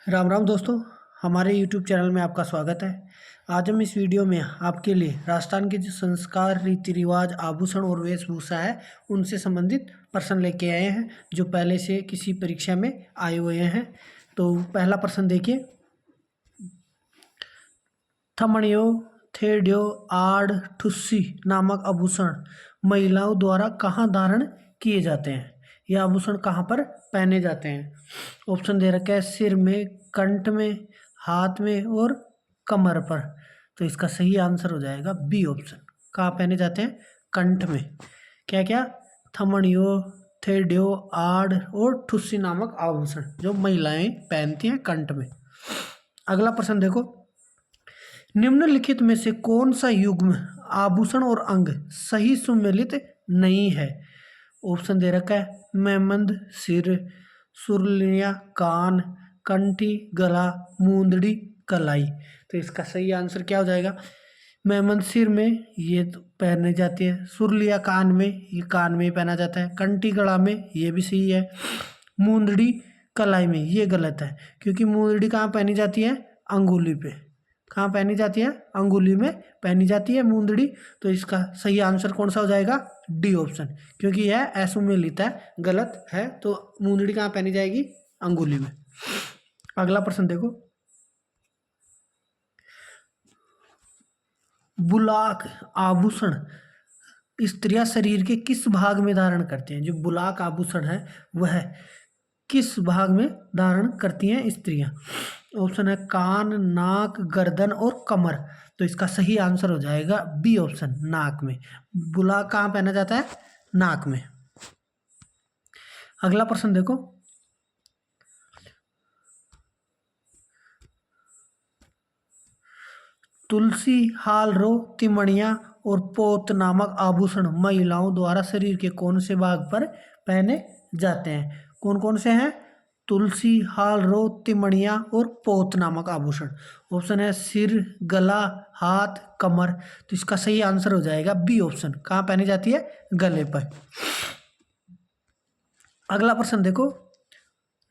राम राम दोस्तों, हमारे YouTube channel में आपका स्वागत है। आज हम इस वीडियो में आपके लिए राजस्थान के जो संस्कार, रीति रिवाज, आभूषण और वेशभूषा है उनसे संबंधित प्रश्न लेके आए हैं जो पहले से किसी परीक्षा में आए हुए हैं। तो पहला प्रश्न देखिए। थमणियो, थेडियो, आड़, ठुस्सी नामक आभूषण महिलाओं द्वारा कहाँ धारण किए जाते हैं? यह आभूषण कहाँ पर पहने जाते हैं? ऑप्शन दे रखे हैं सिर में, कंठ में, हाथ में और कमर पर। तो इसका सही आंसर हो जाएगा बी ऑप्शन। कहाँ पहने जाते हैं? कंठ में। क्या क्या? थमणियो, थेडियो, आड़ और ठुस्सी नामक आभूषण जो महिलाएं पहनती हैं कंठ में। अगला प्रश्न देखो। निम्नलिखित में से कौन सा युग्म आभूषण और अंग सही सुमेलित नहीं है? ऑप्शन दे रखा है मेहंद, सिर, सुरलिया, कान, कंठी, गला, मूंदड़ी, कलाई। तो इसका सही आंसर क्या हो जाएगा? मेहंद सिर में ये तो पहने जाती है, सुरलिया कान में ये कान में ही पहना जाता है, कंठी गला में ये भी सही है, मूंदड़ी कलाई में ये गलत है क्योंकि मूंदड़ी कहाँ पहनी जाती है? अंगुली पे। कहाँ पहनी जाती है? अंगुली में पहनी जाती है मूंदड़ी। तो इसका सही आंसर कौन सा हो जाएगा? डी ऑप्शन, क्योंकि यह असुमेलित है, गलत है। तो मूंदड़ी कहाँ पहनी जाएगी? अंगुली में। अगला प्रश्न देखो। बुलाक आभूषण स्त्रियां शरीर के किस भाग में धारण करती हैं? जो बुलाक आभूषण है वह किस भाग में धारण करती हैं स्त्रियां? ऑप्शन है कान, नाक, गर्दन और कमर। तो इसका सही आंसर हो जाएगा बी ऑप्शन, नाक में। बुलाक कहाँ पहना जाता है? नाक में। अगला प्रश्न देखो। तुलसी, हालरो, तिमणिया और पोत नामक आभूषण महिलाओं द्वारा शरीर के कौन से भाग पर पहने जाते हैं? कौन कौन से हैं? तुलसी, हालरो, तिमणिया और पोत नामक आभूषण। ऑप्शन है सिर, गला, हाथ, कमर। तो इसका सही आंसर हो जाएगा बी ऑप्शन। कहाँ पहनी जाती है? गले पर। अगला प्रश्न देखो।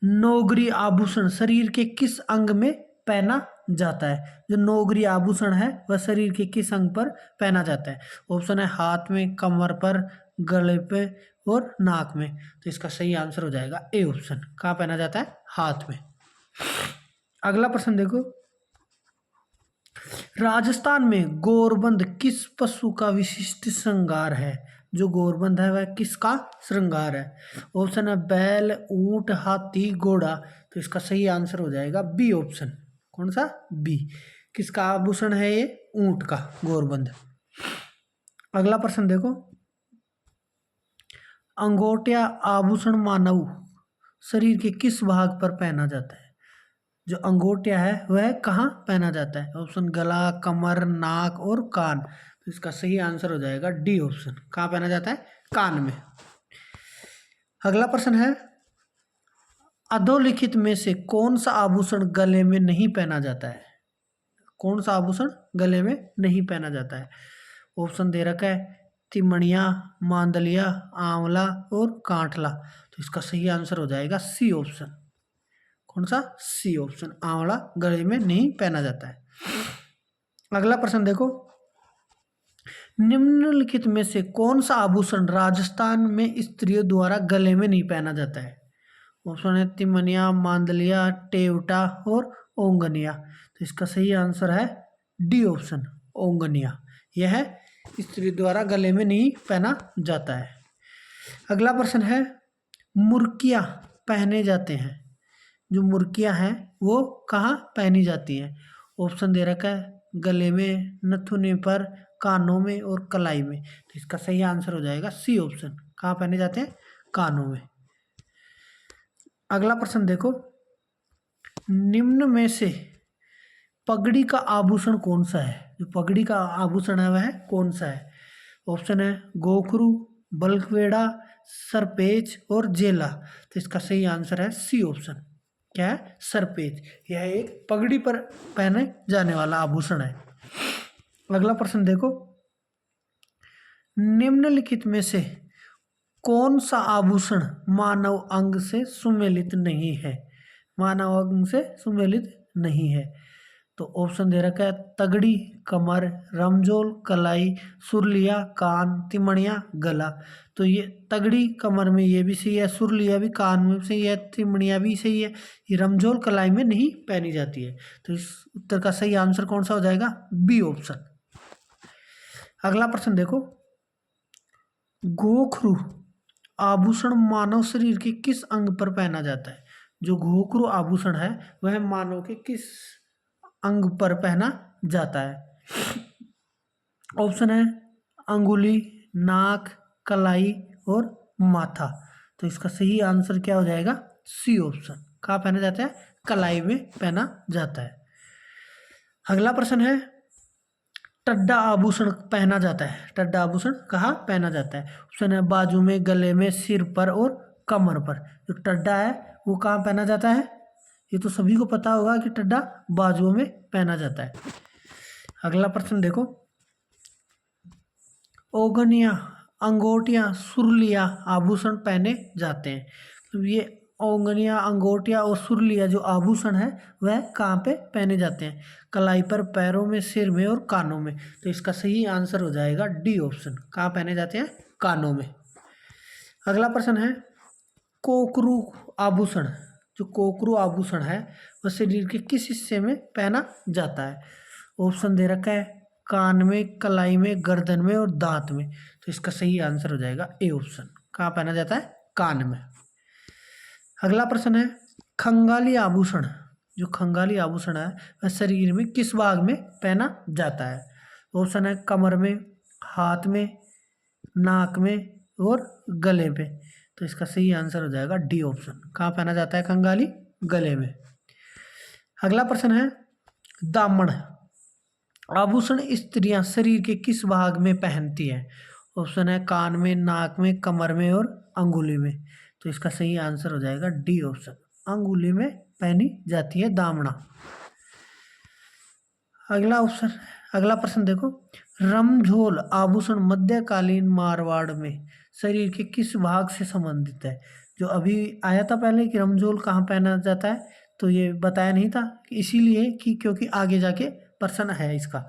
नौगरी आभूषण शरीर के किस अंग में पहना जाता है? जो नौगरी आभूषण है वह शरीर के किस अंग पर पहना जाता है? ऑप्शन है हाथ में, कमर पर, गले पे और नाक में। तो इसका सही आंसर हो जाएगा ए ऑप्शन। कहाँ पहना जाता है? हाथ में। अगला प्रश्न देखो। राजस्थान में गोरबंद किस पशु का विशिष्ट श्रृंगार है? जो गोरबंद है वह किसका श्रृंगार है? ऑप्शन है बैल, ऊंट, हाथी, घोड़ा। तो इसका सही आंसर हो जाएगा बी ऑप्शन। कौन सा? बी। किसका आभूषण है ये? ऊंट का गोरबंद। अगला प्रश्न देखो। अंगोटिया आभूषण मानव शरीर के किस भाग पर पहना जाता है? जो अंगोटिया है वह कहाँ पहना जाता है? ऑप्शन गला, कमर, नाक और कान। तो इसका सही आंसर हो जाएगा डी ऑप्शन। कहाँ पहना जाता है? कान में। अगला प्रश्न है अधोलिखित में से कौन सा आभूषण गले में नहीं पहना जाता है? कौन सा आभूषण गले में नहीं पहना जाता है? ऑप्शन दे रखा है तिमणिया, मांदलिया, आंवला और कांठला। तो इसका सही आंसर हो जाएगा सी ऑप्शन। कौन सा? C option. आंवला गले में नहीं पहना जाता है। अगला प्रश्न देखो। निम्नलिखित में से कौन सा आभूषण राजस्थान में स्त्रियों द्वारा गले में नहीं पहना जाता है? ऑप्शन है तिमनिया, मांदलिया, टेवटा और ओंगनिया। तो इसका सही आंसर है डी ऑप्शन, ओंगनिया। यह स्त्री द्वारा गले में नहीं पहना जाता है। अगला प्रश्न है मुर्कियां पहने जाते हैं। जो मुर्कियां हैं वो कहाँ पहनी जाती हैं? ऑप्शन दे रखा है गले में, नथुने पर, कानों में और कलाई में। तो इसका सही आंसर हो जाएगा सी ऑप्शन। कहाँ पहने जाते हैं? कानों में। अगला प्रश्न देखो। निम्न में से पगड़ी का आभूषण कौन सा है? जो पगड़ी का आभूषण है वह कौन सा है? ऑप्शन है गोखरू, बलकवेड़ा, सरपेच और जेला। तो इसका सही आंसर है सी ऑप्शन। क्या है? सरपेच। यह एक पगड़ी पर पहने जाने वाला आभूषण है। अगला प्रश्न देखो। निम्नलिखित में से कौन सा आभूषण मानव अंग से सुमेलित नहीं है? मानव अंग से सुमेलित नहीं है। तो ऑप्शन दे रखा है तगड़ी, कमर, रमजोल, कलाई, सुरलिया, कान, तिमणिया, गला। तो ये तगड़ी कमर में ये भी सही है, सुरलिया भी कान में सही है, तिमणिया भी सही है, ये रमजोल कलाई में नहीं पहनी जाती है। तो इस उत्तर का सही आंसर कौन सा हो जाएगा? B option. अगला प्रश्न देखो, घोघरू आभूषण मानव शरीर के किस अंग पर पहना जाता है? जो घोघरू आभूषण है वह मानव के किस अंग पर पहना जाता है? ऑप्शन है अंगुली, नाक, कलाई और माथा। तो इसका सही आंसर क्या हो जाएगा? C option. कहाँ पहना जाता है? कलाई में पहना जाता है। अगला प्रश्न है, टड्डा आभूषण पहना जाता है, टड्डा आभूषण कहाँ पहना जाता है? ऑप्शन है बाजू में, गले में, सिर पर और कमर पर। जो टड्डा है वो कहाँ पहना जाता है? ये तो सभी को पता होगा कि टड्डा बाजुओं में पहना जाता है। अगला प्रश्न देखो, ओगनिया, अंगोटियां, सुरलिया आभूषण पहने जाते हैं। तो ये ओंगनिया, अंगोटिया और सुरलिया जो आभूषण है वह कहाँ पे पहने जाते हैं? कलाई पर, पैरों में, सिर में और कानों में। तो इसका सही आंसर हो जाएगा डी ऑप्शन। कहाँ पहने जाते हैं? कानों में। अगला प्रश्न है, कोकरू आभूषण, जो कोकरू आभूषण है वह शरीर के किस हिस्से में पहना जाता है? ऑप्शन दे रखा है कान में, कलाई में, गर्दन में और दांत में। तो इसका सही आंसर हो जाएगा ए ऑप्शन। कहाँ पहना जाता है? कान में। अगला प्रश्न है, खंगाली आभूषण, जो खंगाली आभूषण है वह शरीर में किस भाग में पहना जाता है? ऑप्शन है कमर में, हाथ में, नाक में और गले पे। तो इसका सही आंसर हो जाएगा डी ऑप्शन। कहाँ पहना जाता है खंगाली? गले में। अगला प्रश्न है, दामन आभूषण स्त्रियां शरीर के किस भाग में पहनती हैं? ऑप्शन है कान में, नाक में, कमर में और अंगुली में। तो इसका सही आंसर हो जाएगा डी ऑप्शन। अंगुली में पहनी जाती है दामना। अगला प्रश्न देखो, रमझोल आभूषण मध्यकालीन मारवाड़ में शरीर के किस भाग से संबंधित है? जो अभी आया था पहले कि रमझोल कहाँ पहना जाता है, तो ये बताया नहीं था इसीलिए कि क्योंकि आगे जाके प्रश्न है इसका।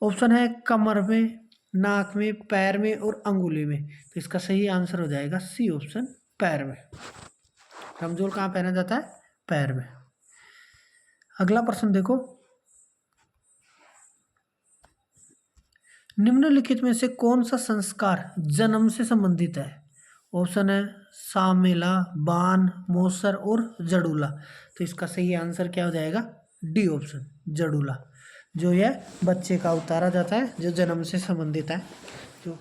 ऑप्शन है कमर में, नाक में, पैर में और अंगुली में। तो इसका सही आंसर हो जाएगा सी ऑप्शन, पैर में। रमझोल कहाँ पहना जाता है? पैर में। अगला प्रश्न देखो, निम्नलिखित में से कौन सा संस्कार जन्म से संबंधित है? ऑप्शन है सामेला, बान, मोसर और जड़ूला। तो इसका सही आंसर क्या हो जाएगा? डी ऑप्शन, जड़ूला। जो यह बच्चे का उतारा जाता है, जो जन्म से संबंधित है, जो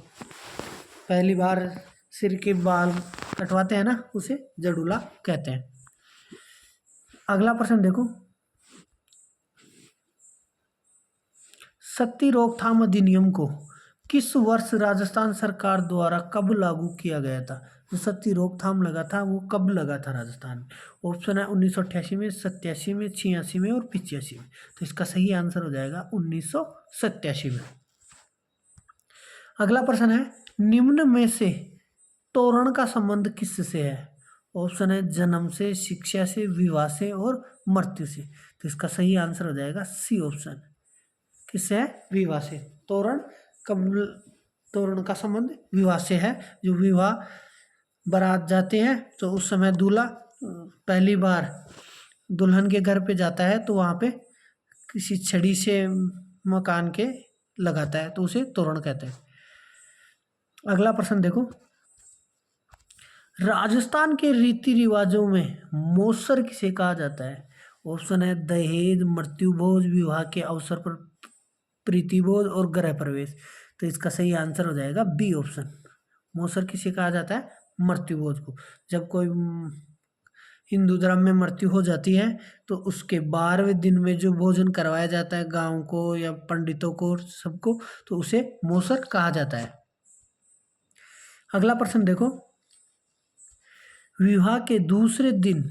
पहली बार सिर के बाल कटवाते हैं ना, उसे जड़ूला कहते हैं। अगला प्रश्न देखो, सती रोकथाम अधिनियम को किस वर्ष राजस्थान सरकार द्वारा कब लागू किया गया था? जो सती रोकथाम लगा था वो कब लगा था राजस्थान में? ऑप्शन है 1988 में, 87 में, 86 में और 85 में। तो इसका सही आंसर हो जाएगा 1987 में। अगला प्रश्न है, निम्न में से तोरण का संबंध किससे है? ऑप्शन है जन्म से, शिक्षा से, विवाह से और मृत्यु से। तो इसका सही आंसर हो जाएगा सी ऑप्शन। किससे है? विवाह से। तोरण का संबंध विवाह से है। जो विवाह बारात जाते हैं तो उस समय दूल्हा पहली बार दुल्हन के घर पे जाता है तो वहाँ पे किसी छड़ी से मकान के लगाता है तो उसे तोरण कहते हैं। अगला प्रश्न देखो, राजस्थान के रीति रिवाजों में मोसर किसे कहा जाता है? ऑप्शन है दहेज, मृत्यु भोज, विवाह के अवसर पर प्रीति भोज और गृह प्रवेश। तो इसका सही आंसर हो जाएगा बी ऑप्शन। मोसर किसे कहा जाता है? मृत्यु भोज को। जब कोई हिंदू धर्म में मृत्यु हो जाती है तो उसके 12वें दिन में जो भोजन करवाया जाता है गांव को या पंडितों को सबको, तो उसे मोसर कहा जाता है। अगला प्रश्न देखो, विवाह के दूसरे दिन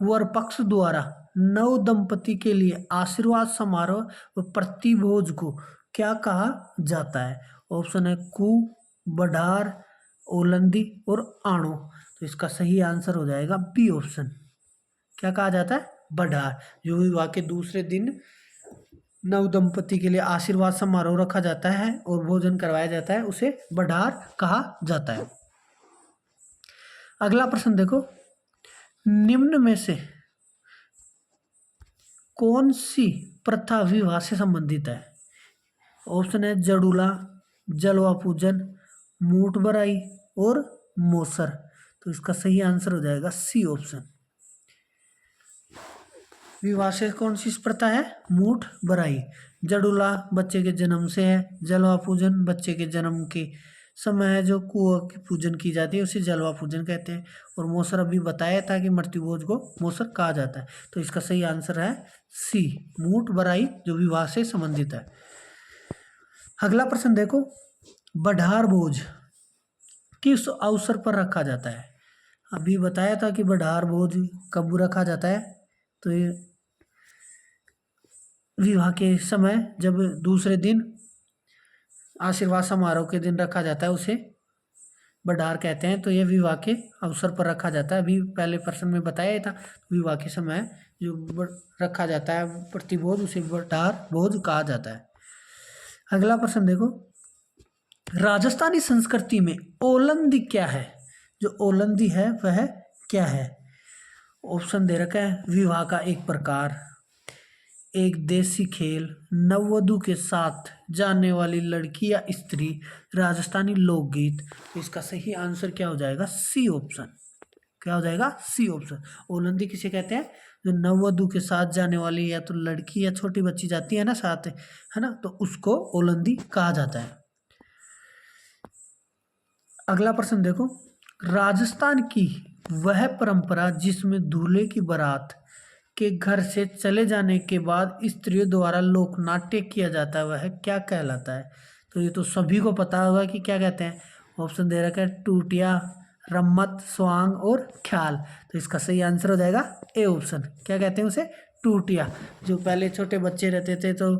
वर पक्ष द्वारा नव दंपति के लिए आशीर्वाद समारोह व प्रतिभोज को क्या कहा जाता है? ऑप्शन है कू, बढ़ार, ओलंदी और आणो। तो इसका सही आंसर हो जाएगा बी ऑप्शन। क्या कहा जाता है? बढ़ार। जो विवाह के दूसरे दिन नव दंपति के लिए आशीर्वाद समारोह रखा जाता है और भोजन करवाया जाता है, उसे बढ़ार कहा जाता है। अगला प्रश्न देखो, निम्न में से कौन सी प्रथा विवाह से संबंधित है? ऑप्शन है जड़ूला, जलवा पूजन, मूठ बराई और मोसर। तो इसका सही आंसर हो जाएगा सी ऑप्शन। विवाह से कौन सी प्रथा है? मूठ बराई। जड़ूला बच्चे के जन्म से है, जलवा पूजन बच्चे के जन्म के समय है, जो कुआं की पूजन की जाती है उसे जलवा पूजन कहते हैं, और मोसर अभी बताया था कि मृत्यु भोज को मोसर कहा जाता है। तो इसका सही आंसर है सी, मूठ बराई, जो विवाह से संबंधित है। अगला प्रश्न देखो, बढ़ार भोज किस अवसर पर रखा जाता है? अभी बताया था कि बढ़ार भोज कब रखा जाता है, तो ये विवाह के समय जब दूसरे दिन आशीर्वाद समारोह के दिन रखा जाता है उसे बढ़ार कहते हैं। तो ये विवाह के अवसर पर रखा जाता है। अभी पहले प्रश्न में बताया ही था, विवाह के समय जो रखा जाता है प्रतिभोज उसे बढ़ार भोज कहा जाता है। अगला प्रश्न देखो, राजस्थानी संस्कृति में ओलंदी क्या है? जो ओलंदी है वह क्या है? ऑप्शन दे रखा है, विवाह का एक प्रकार, एक देसी खेल, नववधु के साथ जाने वाली लड़की या स्त्री, राजस्थानी लोकगीत। तो इसका सही आंसर क्या हो जाएगा? C option. क्या हो जाएगा? C option. ओलंदी किसे कहते हैं? जो नववधु के साथ जाने वाली या तो लड़की या छोटी बच्ची जाती है ना साथ, है ना, तो उसको ओलंदी कहा जाता है। अगला प्रश्न देखो, राजस्थान की वह परंपरा जिसमें दूल्हे की बारात के घर से चले जाने के बाद स्त्रियों द्वारा लोकनाट्य किया जाता है, वह क्या कहलाता है? तो ये तो सभी को पता होगा कि क्या कहते हैं। ऑप्शन दे रखा है, टूटिया, रम्मत, स्वांग और ख्याल। तो इसका सही आंसर हो जाएगा ए ऑप्शन। क्या कहते हैं उसे? टूटिया। जो पहले छोटे बच्चे रहते थे तो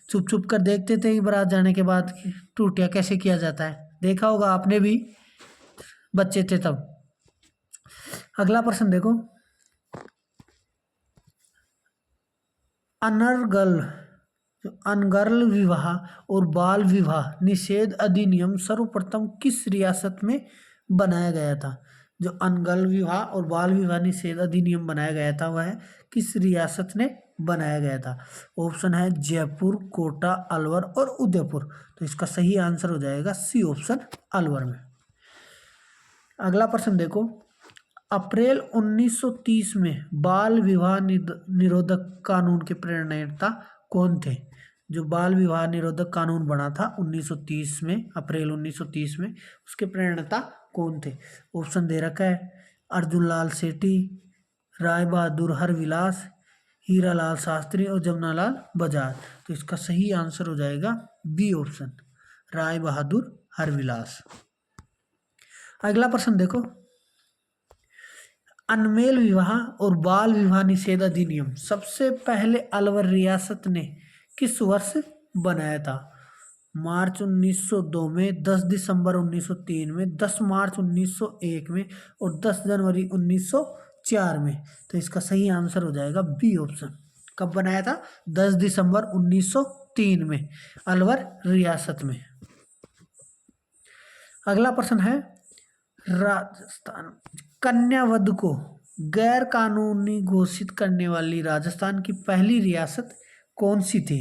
चुप चुप कर देखते थे कि बारात जाने के बाद टूटिया कैसे किया जाता है, देखा होगा आपने भी, बच्चे थे तब। अगला प्रश्न देखो, अनर्गल विवाह और बाल विवाह निषेध अधिनियम सर्वप्रथम किस रियासत में बनाया गया था? जो अनर्गल विवाह और बाल विवाह निषेध अधिनियम बनाया गया था वह किस रियासत ने बनाया गया था? ऑप्शन है जयपुर, कोटा, अलवर और उदयपुर। तो इसका सही आंसर हो जाएगा सी ऑप्शन, अलवर में। अगला प्रश्न देखो, अप्रैल 1930 में बाल विवाह निरोधक कानून के प्रणेता कौन थे? जो बाल विवाह निरोधक कानून बना था 1930 में, अप्रैल 1930 में, उसके प्रणेता कौन थे? ऑप्शन दे रखा है, अर्जुन लाल सेठी, राय बहादुर हरविलास, हीरा लाल शास्त्री और जमनालाल बजाज। तो इसका सही आंसर हो जाएगा बी ऑप्शन, राय बहादुर हरविलास। अगला प्रश्न देखो, अनमेल विवाह और बाल विवाह निषेध अधिनियम सबसे पहले अलवर रियासत ने किस वर्ष बनाया था? मार्च 1902 में, 10 दिसंबर 1903 में, 10 मार्च 1901 में और 10 जनवरी 1904 में। तो इसका सही आंसर हो जाएगा बी ऑप्शन। कब बनाया था? 10 दिसंबर 1903 में, अलवर रियासत में। अगला प्रश्न है, राजस्थान कन्यावध को गैर कानूनी घोषित करने वाली राजस्थान की पहली रियासत कौन सी थी?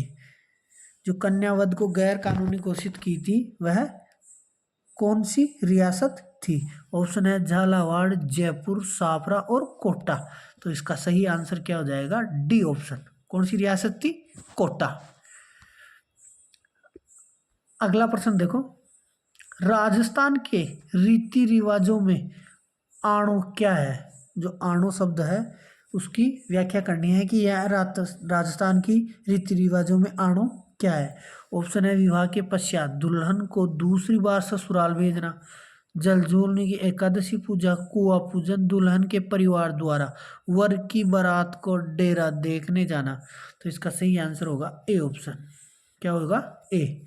जो कन्यावध को गैर कानूनी घोषित की थी वह कौन सी रियासत थी? ऑप्शन है झालावाड़, जयपुर, साफरा और कोटा। तो इसका सही आंसर क्या हो जाएगा? D option. कौन सी रियासत थी? कोटा। अगला प्रश्न देखो, राजस्थान के रीति रिवाजों में आणो क्या है? जो आणो शब्द है उसकी व्याख्या करनी है कि यह राजस्थान की रीति रिवाजों में आणो क्या है। ऑप्शन है विवाह के पश्चात दुल्हन को दूसरी बार ससुराल भेजना, जलजोलने की एकादशी पूजा, कुआं पूजन, दुल्हन के परिवार द्वारा वर की बारात को डेरा देखने जाना। तो इसका सही आंसर होगा ए ऑप्शन। क्या होगा? ए।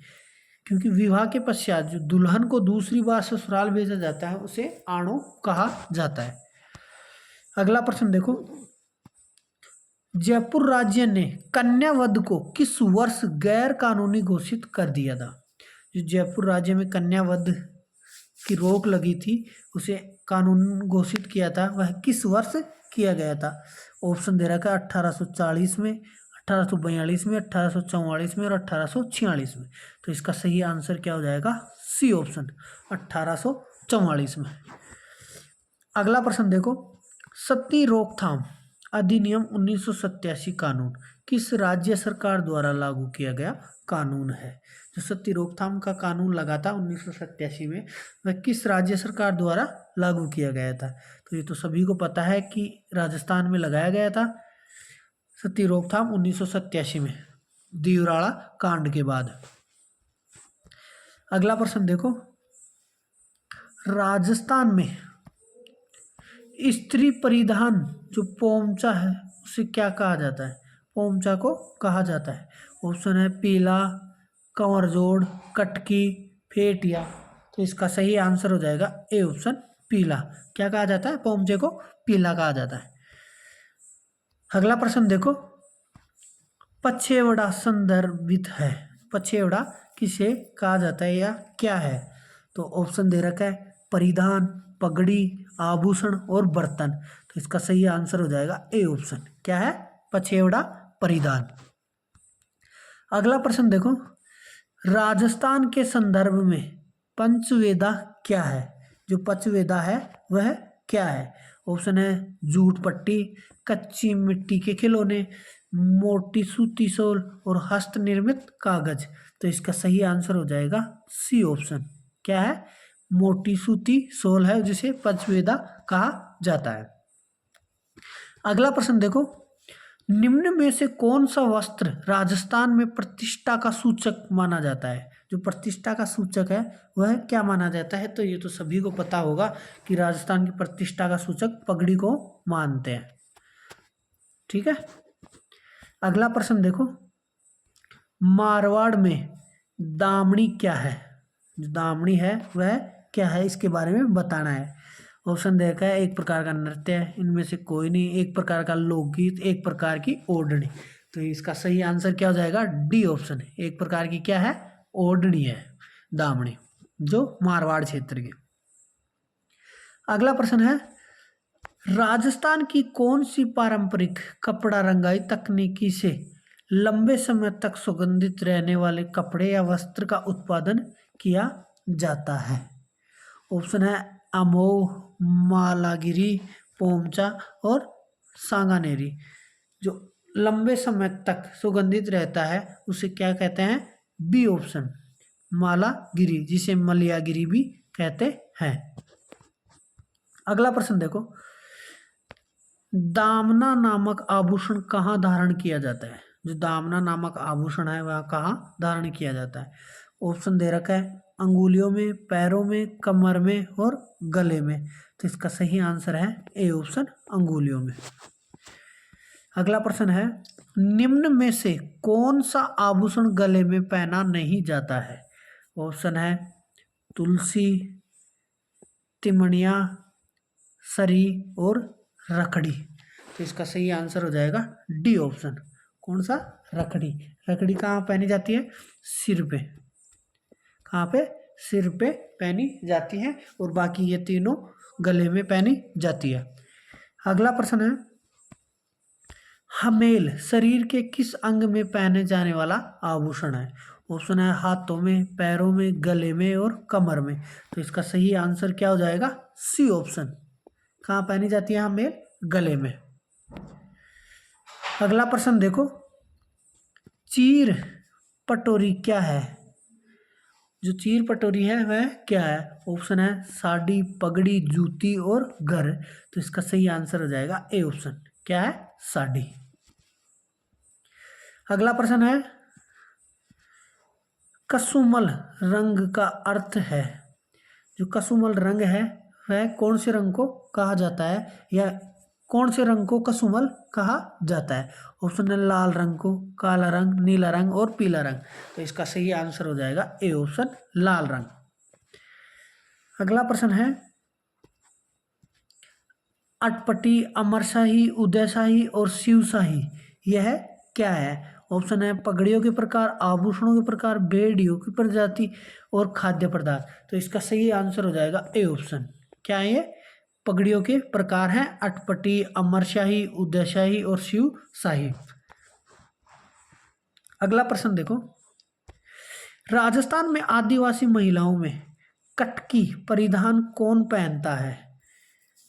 क्योंकि विवाह के पश्चात जो दुल्हन को दूसरी बार ससुराल भेजा जाता है उसे आणो कहा जाता है। अगला प्रश्न देखो, जयपुर राज्य ने कन्यावध को किस वर्ष गैर कानूनी घोषित कर दिया था? जो जयपुर राज्य में कन्यावध की रोक लगी थी उसे कानून घोषित किया था, वह किस वर्ष किया गया था? ऑप्शन दे रखा है 1840 में, 1842 में, 1844 में और 1846 में। तो इसका सही आंसर क्या हो जाएगा? सी ऑप्शन 1844 में। अगला प्रश्न देखो, सती रोकथाम अधिनियम 1987 कानून किस राज्य सरकार द्वारा लागू किया गया कानून है? जो सती रोकथाम का कानून लगा था 1987 में, वह किस राज्य सरकार द्वारा लागू किया गया था? तो ये तो सभी को पता है कि राजस्थान में लगाया गया था सती रोकथाम 1987 में, दीवराड़ा कांड के बाद। अगला प्रश्न देखो, राजस्थान में स्त्री परिधान जो पोमचा है उसे क्या कहा जाता है? पोमचा को कहा जाता है। ऑप्शन है पीला, कंवरजोड़, कटकी, फेटिया। तो इसका सही आंसर हो जाएगा ए ऑप्शन पीला। क्या कहा जाता है? पोमचे को पीला कहा जाता है। अगला प्रश्न देखो, पछेवड़ा संदर्भित है। पछेवड़ा किसे कहा जाता है या क्या है? तो ऑप्शन दे रखा है परिधान, पगड़ी, आभूषण और बर्तन। तो इसका सही आंसर हो जाएगा ए ऑप्शन। क्या है? पछेवड़ा परिधान। अगला प्रश्न देखो, राजस्थान के संदर्भ में पंचवेदा क्या है? जो पंचवेदा है वह क्या है? ऑप्शन है जूट पट्टी, कच्ची मिट्टी के खिलौने, मोटी सूती सोल और हस्त निर्मित कागज। तो इसका सही आंसर हो जाएगा सी ऑप्शन। क्या है? मोटी सूती सोल है जिसे पंचवेदा कहा जाता है। अगला प्रश्न देखो, निम्न में से कौन सा वस्त्र राजस्थान में प्रतिष्ठा का सूचक माना जाता है? जो प्रतिष्ठा का सूचक है वह क्या माना जाता है? तो ये तो सभी को पता होगा कि राजस्थान की प्रतिष्ठा का सूचक पगड़ी को मानते हैं। ठीक है। अगला प्रश्न देखो, मारवाड़ में दामनी क्या है? जो दामनी है वह क्या है, इसके बारे में बताना है। ऑप्शन देखा है एक प्रकार का नृत्य है, इनमें से कोई नहीं, एक प्रकार का लोकगीत, एक प्रकार की ओढ़नी। तो इसका सही आंसर क्या हो जाएगा? डी ऑप्शन है। एक प्रकार की क्या है? ओढ़नी है दामनी, जो मारवाड़ क्षेत्र की। अगला प्रश्न है, राजस्थान की कौन सी पारंपरिक कपड़ा रंगाई तकनीकी से लंबे समय तक सुगंधित रहने वाले कपड़े या वस्त्र का उत्पादन किया जाता है? ऑप्शन है अमोह, मालागिरी, पोमचा और सांगानेरी। जो लंबे समय तक सुगंधित रहता है उसे क्या कहते हैं? बी ऑप्शन मालागिरी, जिसे मलयागिरी भी कहते हैं। अगला प्रश्न देखो, दामना नामक आभूषण कहाँ धारण किया जाता है? जो दामना नामक आभूषण है वह कहाँ धारण किया जाता है? ऑप्शन दे रखा है अंगुलियों में, पैरों में, कमर में और गले में। तो इसका सही आंसर है ए ऑप्शन अंगुलियों में। अगला प्रश्न है, निम्न में से कौन सा आभूषण गले में पहना नहीं जाता है? ऑप्शन है तुलसी, तिमणिया, सरी और रखड़ी। तो इसका सही आंसर हो जाएगा डी ऑप्शन। कौन सा? रखड़ी। रखड़ी कहाँ पहनी जाती है? सिर पे। कहाँ पे? सिर पे पहनी जाती है और बाकी ये तीनों गले में पहनी जाती है। अगला प्रश्न है, हमेल शरीर के किस अंग में पहने जाने वाला आभूषण है? ऑप्शन है हाथों में, पैरों में, गले में और कमर में। तो इसका सही आंसर क्या हो जाएगा? C option. कहाँ पहनी जाती है हमेल? गले में। अगला प्रश्न देखो, चीर पटोरी क्या है? जो चीर पटोरी है वह क्या है? ऑप्शन है साड़ी, पगड़ी, जूती और घर। तो इसका सही आंसर हो जाएगा ए ऑप्शन। क्या है? साड़ी। अगला प्रश्न है, कसुमल रंग का अर्थ है? जो कसुमल रंग है वह कौन से रंग को कहा जाता है, या कौन से रंग को कसुमल कहा जाता है? ऑप्शन है लाल रंग को, काला रंग, नीला रंग और पीला रंग। तो इसका सही आंसर हो जाएगा ए ऑप्शन लाल रंग। अगला प्रश्न है, अटपटी, अमरशाही, उदयशाही और शिवशाही यह क्या है? ऑप्शन है पगड़ियों के प्रकार, आभूषणों के प्रकार, बेड़ियों की प्रजाति और खाद्य पदार्थ। तो इसका सही आंसर हो जाएगा ए ऑप्शन। क्या है ये? पगड़ियों के प्रकार हैं अटपटी, अमरशाही, उदयशाही और शिवशाही। अगला प्रश्न देखो, राजस्थान में आदिवासी महिलाओं में कटकी परिधान कौन पहनता है?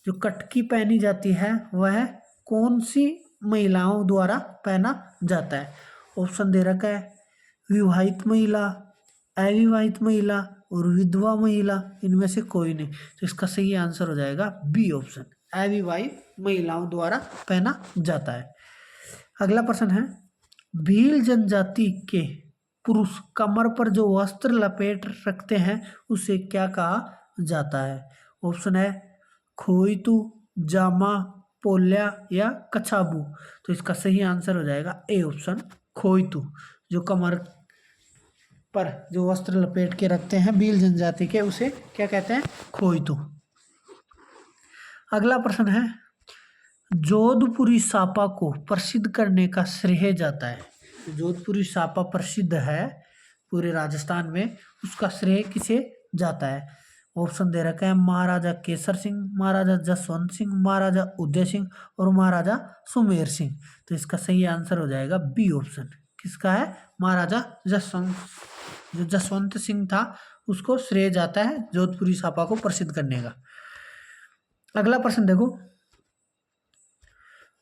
जो कटकी पहनी जाती है वह कौन सी महिलाओं द्वारा पहना जाता है? ऑप्शन दे रखा है विवाहित महिला, अविवाहित महिला और विधवा महिला, इनमें से कोई नहीं। तो इसका सही आंसर हो जाएगा बी ऑप्शन, अविवाहित महिलाओं द्वारा पहना जाता है। अगला प्रश्न है, भील जनजाति के पुरुष कमर पर जो वस्त्र लपेट रखते हैं उसे क्या कहा जाता है? ऑप्शन है खोइतू, जामा, पोल्या या कछाबू। तो इसका सही आंसर हो जाएगा ए ऑप्शन, खोइतू। जो कमर पर जो वस्त्र लपेट के रखते हैं भील जनजाति के, उसे क्या कहते हैं? खोइतू। अगला प्रश्न है, जोधपुरी सापा को प्रसिद्ध करने का श्रेय जाता है? जोधपुरी सापा प्रसिद्ध है पूरे राजस्थान में, उसका श्रेय किसे जाता है? ऑप्शन दे रखा है महाराजा केसर सिंह, महाराजा जसवंत सिंह, महाराजा उदय सिंह और महाराजा सुमेर सिंह। तो इसका सही आंसर हो जाएगा बी ऑप्शन। किसका है? महाराजा जसवंत। जो जसवंत सिंह था उसको श्रेय जाता है जोधपुरी सापा को प्रसिद्ध करने का। अगला प्रश्न देखो,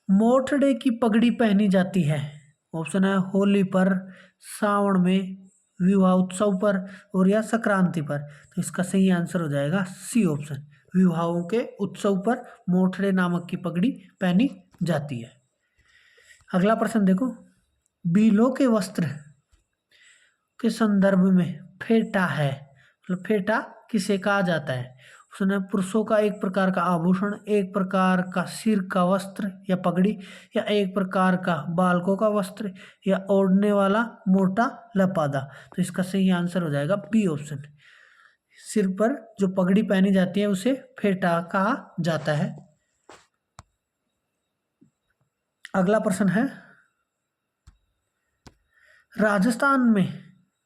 मोठड़े की पगड़ी पहनी जाती है? ऑप्शन है होली पर, सावन में, विवाह उत्सव पर और या संक्रांति पर। तो इसका सही आंसर हो जाएगा सी ऑप्शन, विवाहों के उत्सव पर मोठड़े नामक की पगड़ी पहनी जाती है। अगला प्रश्न देखो, बीलों के वस्त्र के संदर्भ में फेटा है, मतलब फेटा किसे कहा जाता है? ऑप्शन है पुरुषों का एक प्रकार का आभूषण, एक प्रकार का सिर का वस्त्र या पगड़ी, या एक प्रकार का बालकों का वस्त्र, या ओढ़ने वाला मोटा लपादा। तो इसका सही आंसर हो जाएगा बी ऑप्शन, सिर पर जो पगड़ी पहनी जाती है उसे फेटा कहा जाता है। अगला प्रश्न है, राजस्थान में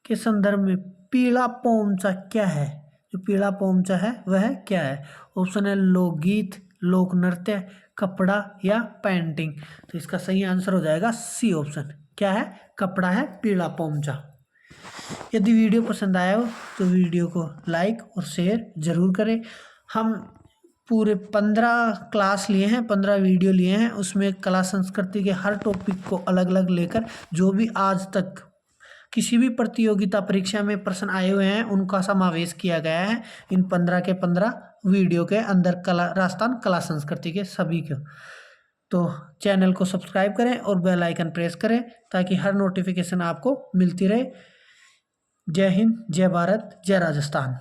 के संदर्भ में पीला पोमचा क्या है? जो पीला पोमचा है वह क्या है? ऑप्शन है लोकगीत, लोक नृत्य, कपड़ा या पेंटिंग। तो इसका सही आंसर हो जाएगा सी ऑप्शन। क्या है? कपड़ा है पीला पोमचा। यदि वीडियो पसंद आया हो तो वीडियो को लाइक और शेयर जरूर करें। हम पूरे 15 क्लास लिए हैं, 15 वीडियो लिए हैं, उसमें कला संस्कृति के हर टॉपिक को अलग अलग लेकर जो भी आज तक किसी भी प्रतियोगिता परीक्षा में प्रश्न आए हुए हैं उनका समावेश किया गया है इन 15 के 15 वीडियो के अंदर, कला राजस्थान कला संस्कृति के सभी के। तो चैनल को सब्सक्राइब करें और बेल आइकन प्रेस करें ताकि हर नोटिफिकेशन आपको मिलती रहे। जय हिंद, जय भारत, जय राजस्थान।